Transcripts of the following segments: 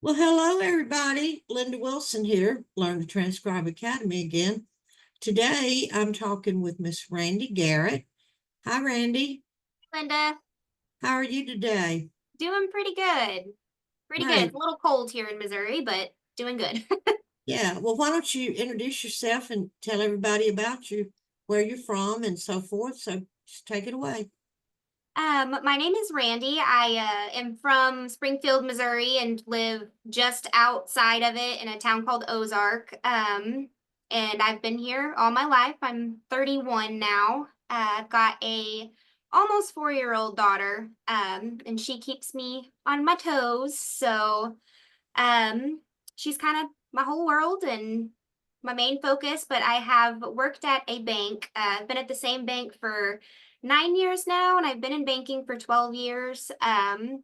Well, hello, everybody. Linda Wilson here, Learn to Transcribe Academy again. Today, I'm talking with Miss Randi Garrett. Hi, Randi. Linda, How are you today? doing pretty good. Pretty good. It's Great. a little cold here in Missouri, but doing good. Yeah. Well, why don't you introduce yourself and tell everybody about you, where you're from, and so forth. So just take it away. My name is Randi. I am from Springfield, Missouri, and live just outside of it in a town called Ozark. And I've been here all my life. I'm 31 now. I've got a almost 4-year-old daughter, and she keeps me on my toes. So Um, she's kind of my whole world and my main focus, but I have worked at a bank. I've been at the same bank for 9 years now, and I've been in banking for 12 years. And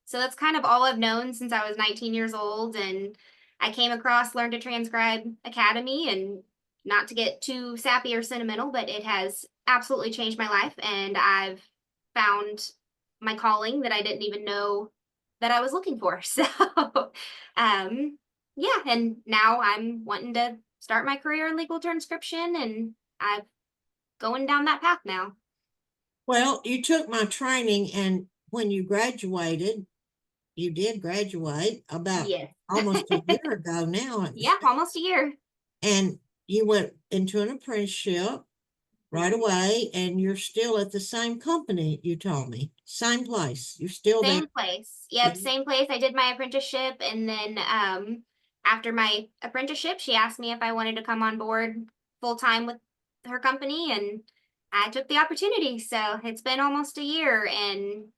so that's kind of all I've known since I was 19 years old. And I came across Learn to Transcribe Academy, and not to get too sappy or sentimental, but it has absolutely changed my life. And I've found my calling that I didn't even know that I was looking for. So, yeah. And now I'm wanting to start my career in legal transcription, and I'm going down that path now. Well, you took my training, and when you graduated, you did graduate about Yes. almost a year ago now. Yeah, almost a year. And you went into an apprenticeship right Mhm. away, and you're still at the same company, you told me. Same place. You're still there. Same place. Yeah. Yep, same place. I did my apprenticeship, and then after my apprenticeship, she asked me if I wanted to come on board full time with her company, and I took the opportunity. So it's been almost a year, and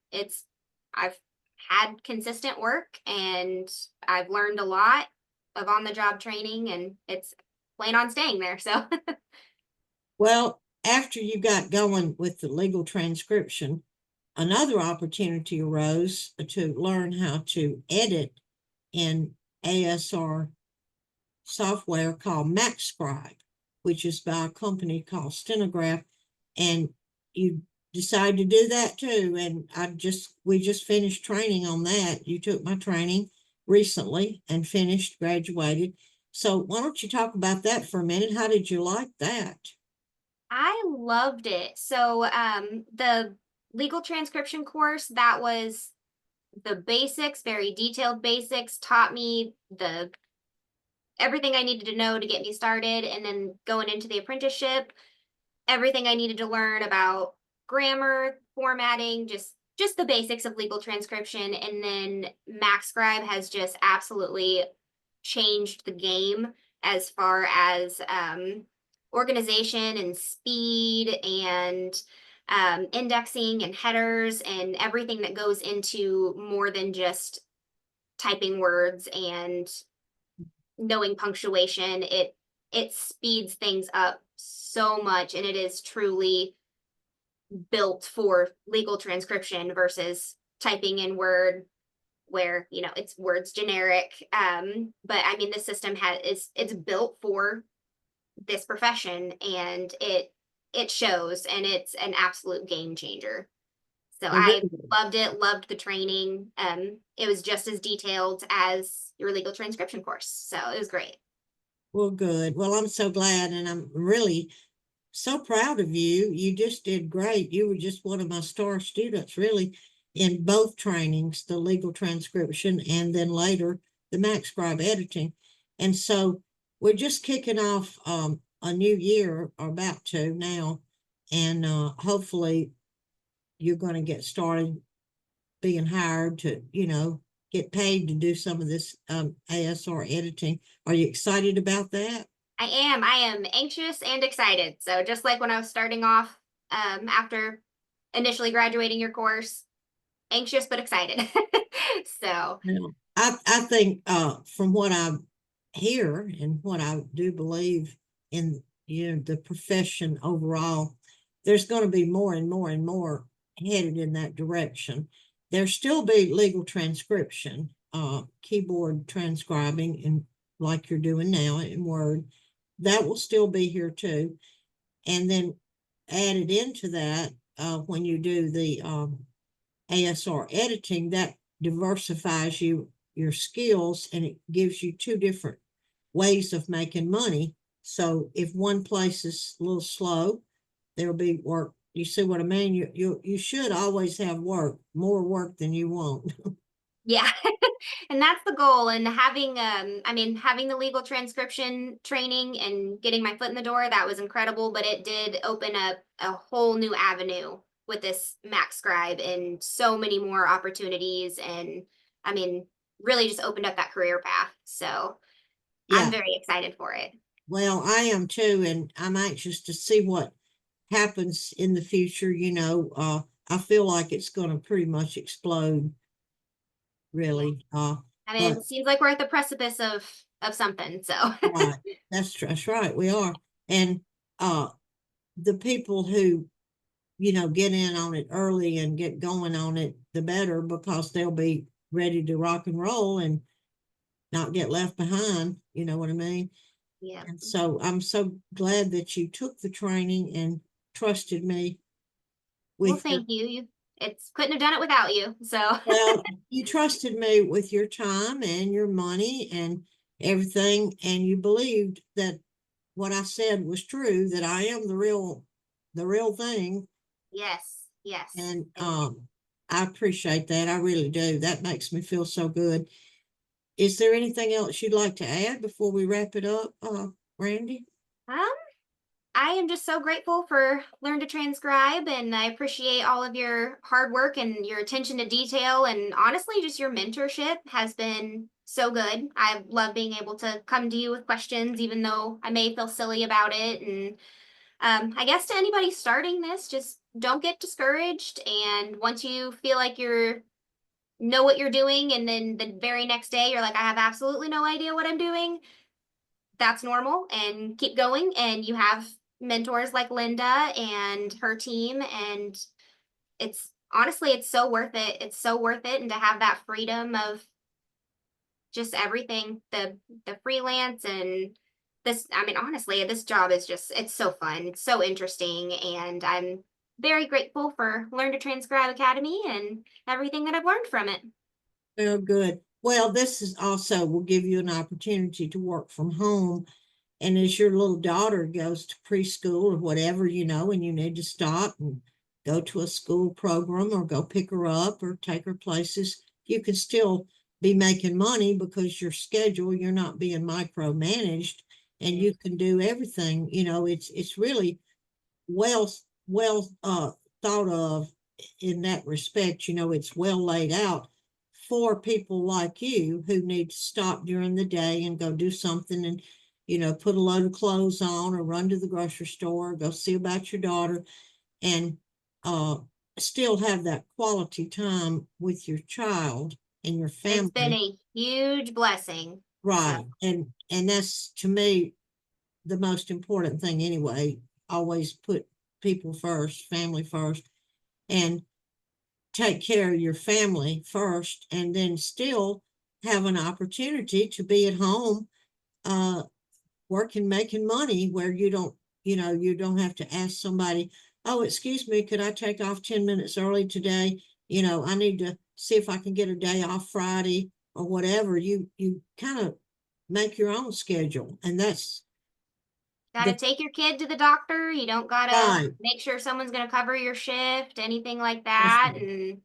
I've had consistent work, and I've learned a lot of on the job training, and it's plain on staying there. So Well, after you got going with the legal transcription, another opportunity arose to learn how to edit in ASR software called MAXScribe, which is by a company called Stenograph. And you decided to do that too. And we just finished training on that. You took my training recently and finished, graduated. So why don't you talk about that for a minute? How did you like that? I loved it. So the legal transcription course, that was the basics, very detailed basics, taught me the everything I needed to know to get me started. And then going into the apprenticeship, everything I needed to learn about grammar, formatting, just the basics of legal transcription. And then MaxScribe has just absolutely changed the game as far as organization and speed and indexing and headers and everything that goes into more than just typing words and knowing punctuation. It speeds things up so much, and it is truly built for legal transcription versus typing in Word where it's words generic. But I mean, the system it's built for this profession, and it shows, and it's an absolute game changer. So Well, I good. loved it, loved the training. It was just as detailed as your legal transcription course, so it was great. Well, good. Well, I'm so glad, and I'm really so proud of you. You just did great. You were just one of my star students, really, in both trainings, the legal transcription and then later the MAXScribe editing. And so we're just kicking off a new year, or about to now, and hopefully you're going to get started being hired to, get paid to do some of this ASR editing. Are you excited about that? I am anxious and excited. So just like when I was starting off, after initially graduating your course, anxious but excited. So No. I think from what I hear and what I do believe in, the profession overall, there's going to be more and more and more headed in that direction. There still be legal transcription, keyboard transcribing, and like you're doing now in Word, that will still be here too. And then added into that, when you do the ASR editing, that diversifies you your skills, and it gives you two different ways of making money. So if one place is a little slow, there'll be work. You see what I mean? You should always have work, more work than you want. Yeah. And that's the goal. And having I mean, having the legal transcription training and getting my foot in the door, that was incredible, but it did open up a whole new avenue with this MAXScribe and so many more opportunities, and I mean, really just opened up that career path. So I'm Yeah, very excited for it. well, I am too, and I'm anxious to see what happens in the future. I feel like it's going to pretty much explode, Yeah. really. I mean, But it seems like we're at the precipice of something. So right, that's right, we are. And uh, the people who get in on it early and get going on it, the better, because they'll be ready to rock and roll and not get left behind. You know what I mean? yeah. And so I'm so glad that you took the training and trusted me Well, with your, thank you. It's couldn't have done it without you. So well, you trusted me with your time and your money and everything. And you believed that what I said was true, that I am the real thing. yes, yes. And And I appreciate that. I really do. That makes me feel so good. Is there anything else you'd like to add before we wrap it up, Randy? um, I am just so grateful for Learn to Transcribe, and I appreciate all of your hard work and your attention to detail, and honestly, just your mentorship has been so good. I love being able to come to you with questions, even though I may feel silly about it. And I guess to anybody starting this, just don't get discouraged. And once you feel like you're know what you're doing, and then the very next day you're like, I have absolutely no idea what I'm doing, that's normal, and keep going. And you have mentors like Linda and her team, and it's honestly, it's so worth it. It's so worth it. And to have that freedom of just everything, the freelance and this, I mean, honestly, this job is just, it's so fun. It's so interesting. And I'm very grateful for Learn to Transcribe Academy and everything that I've learned from it. Oh, good. Well, this is also will give you an opportunity to work from home. And as your little daughter goes to preschool or whatever, and you need to stop and go to a school program or go pick her up or take her places, you can still be making money because your schedule, you're not being micromanaged, and you can do everything. It's really well thought of in that respect. It's well laid out for people like you who need to stop during the day and go do something, and put a load of clothes on or run to the grocery store, go see about your daughter, and uh still have that quality time with your child and your It's been family. a huge blessing. So, Right. And that's, to me, the most important thing anyway. Always put people first, family first, and take care of your family first, and then still have an opportunity to be at home, uh working, making money, where you don't have to ask somebody, oh, excuse me, could I take off 10 minutes early today? I need to see if I can get a day off Friday or whatever. You kind of make your own schedule, and that's gotta the take your kid to the doctor. You don't gotta right. make sure someone's gonna cover your shift, anything like That's that. right. And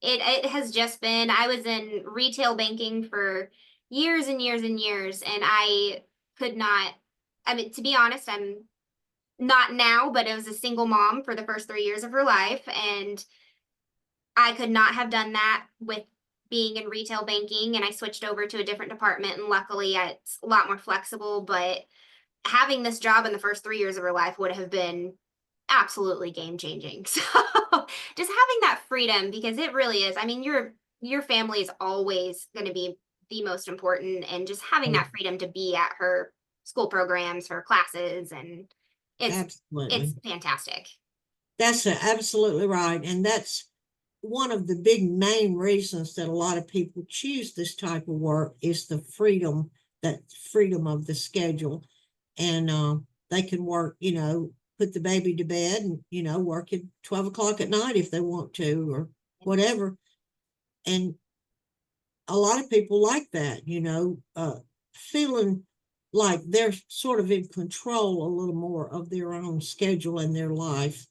it has just been, I was in retail banking for years and years and years, and I could not, I mean, to be honest, I'm not now, but I was a single mom for the first 3 years of her life, and I could not have done that with being in retail banking. And I switched over to a different department, and luckily it's a lot more flexible. But having this job in the first 3 years of her life would have been absolutely game changing. So just having that freedom, because it really is. I mean, your family is always going to be the most important, and just having that freedom to be at her school programs, her classes, and it's Absolutely. it's fantastic. That's absolutely right. And that's one of the big main reasons that a lot of people choose this type of work, is the freedom, that freedom of the schedule. And they can work, put the baby to bed and, work at 12 o'clock at night if they want to, or whatever. And a lot of people like that, you know, feeling like they're sort of in control a little more of their own schedule and their life.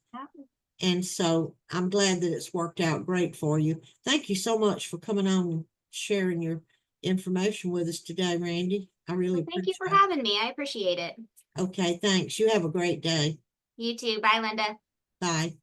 And so I'm glad that it's worked out great for you. Thank you so much for coming on and sharing your information with us today, Randy. I really Thank you for appreciate having me. I appreciate it. it. Okay, thanks. You have a great day. You too. Bye, Linda. Bye.